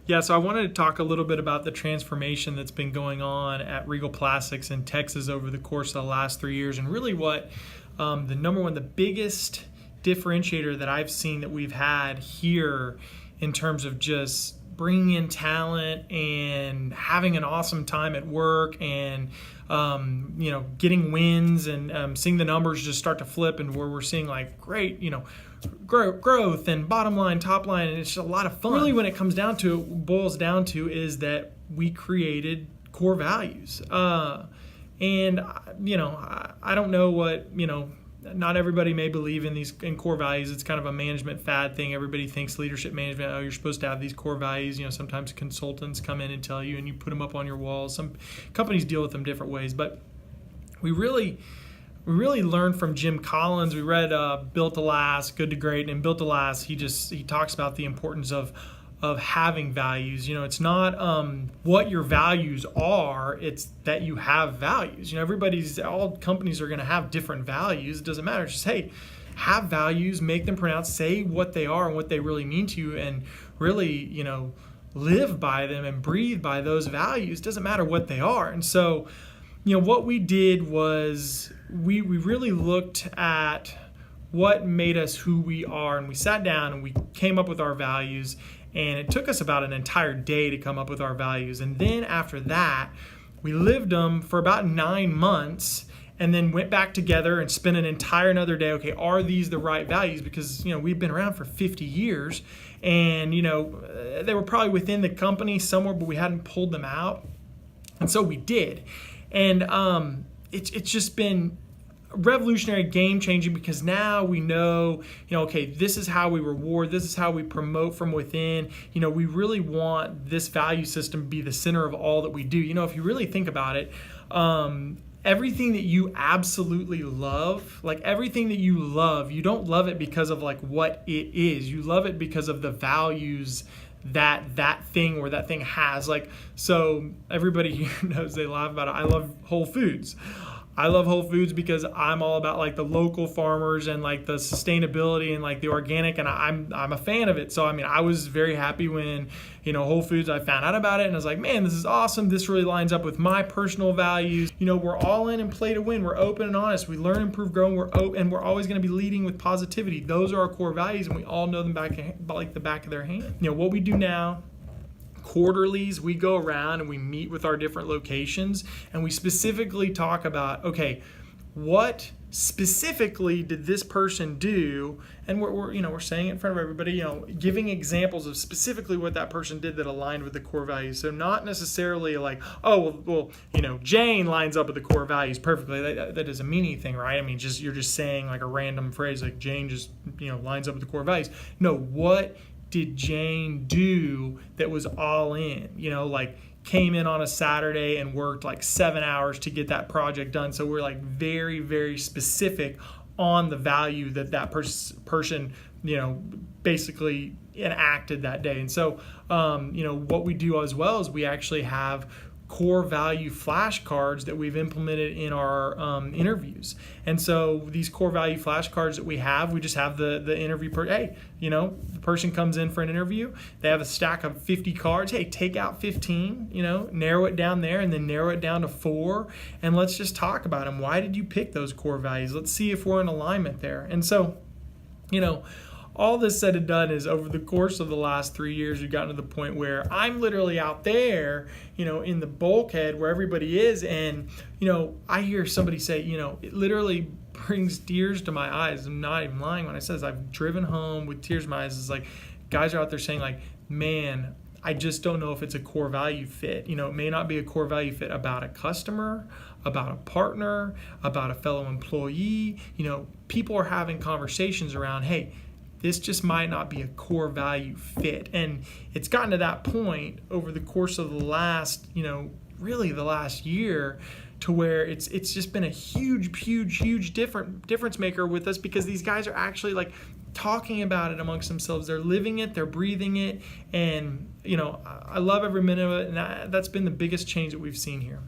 Yeah, so I wanted to talk a little bit about the transformation that's been going on at Regal Plastics in Texas over the course of the last 3 years, and really what the biggest differentiator that I've seen that we've had here in terms of just bringing in talent and having an awesome time at work and getting wins and seeing the numbers just start to flip, and where we're seeing like great growth and bottom line, top line, and it's just a lot of fun. Really, when it comes down to it, boils down to is that we created core values, and I don't know what not everybody may believe in core values. It's kind of a management fad thing. Everybody thinks leadership management, you're supposed to have these core values. Sometimes consultants come in and tell you, and you put them up on your walls. Some companies deal with them different ways, but we really learned from Jim Collins. We read Built to Last, Good to Great, and in Built to Last, he talks about the importance of having values. It's not what your values are, it's that you have values. All companies are going to have different values. It doesn't matter. It's just, hey, have values, make them pronounced, say what they are and what they really mean to you, and really, live by them and breathe by those values. It doesn't matter what they are. And so, what we did was we really looked at what made us who we are, and we sat down and we came up with our values. And it took us about an entire day to come up with our values. And then after that, we lived them for about 9 months and then went back together and spent an entire another day. Okay, are these the right values? Because, we've been around for 50 years and, they were probably within the company somewhere, but we hadn't pulled them out. And so we did. And it's just been revolutionary, game-changing, because now we know, okay, this is how we reward, this is how we promote from within. We really want this value system to be the center of all that we do. If you really think about it, everything that you absolutely love, like everything that you love, you don't love it because of like what it is. You love it because of the values that thing or that thing has. Like, so everybody here knows, they laugh about it. I love Whole Foods. I love Whole Foods because I'm all about like the local farmers and like the sustainability and like the organic, and I'm a fan of it. So I was very happy when Whole Foods, I found out about it and I was like, man, this is awesome. This really lines up with my personal values. We're all in and play to win. We're open and honest. We learn, improve, grow, and we're always going to be leading with positivity. Those are our core values, and we all know them like the back of their hand. What we do now, quarterlies, we go around and we meet with our different locations and we specifically talk about, okay, what specifically did this person do? And we're saying it in front of everybody, giving examples of specifically what that person did that aligned with the core values. So not necessarily like, oh, well, Jane lines up with the core values perfectly. That doesn't mean anything, right? you're just saying like a random phrase like Jane just, lines up with the core values. No, what did Jane do that was all in? Like came in on a Saturday and worked like 7 hours to get that project done. So we're like very, very specific on the value that person basically enacted that day. And so what we do as well is we actually have core value flashcards that we've implemented in our interviews. And so these core value flashcards that we just have the interview the person comes in for an interview, they have a stack of 50 cards. Hey, take out 15, narrow it down there, and then narrow it down to 4, and let's just talk about them. Why did you pick those core values? Let's see if we're in alignment there. And so, all this said and done is over the course of the last 3 years, we've gotten to the point where I'm literally out there, in the bulkhead where everybody is. And, I hear somebody say, it literally brings tears to my eyes. I'm not even lying when I say this. I've driven home with tears in my eyes. It's like guys are out there saying like, man, I just don't know if it's a core value fit. It may not be a core value fit about a customer, about a partner, about a fellow employee. People are having conversations around, hey, this just might not be a core value fit. And it's gotten to that point over the course of the last, really the last year, to where it's just been a huge difference maker with us, because these guys are actually like talking about it amongst themselves. They're living it, they're breathing it, and I love every minute of it, and that's been the biggest change that we've seen here.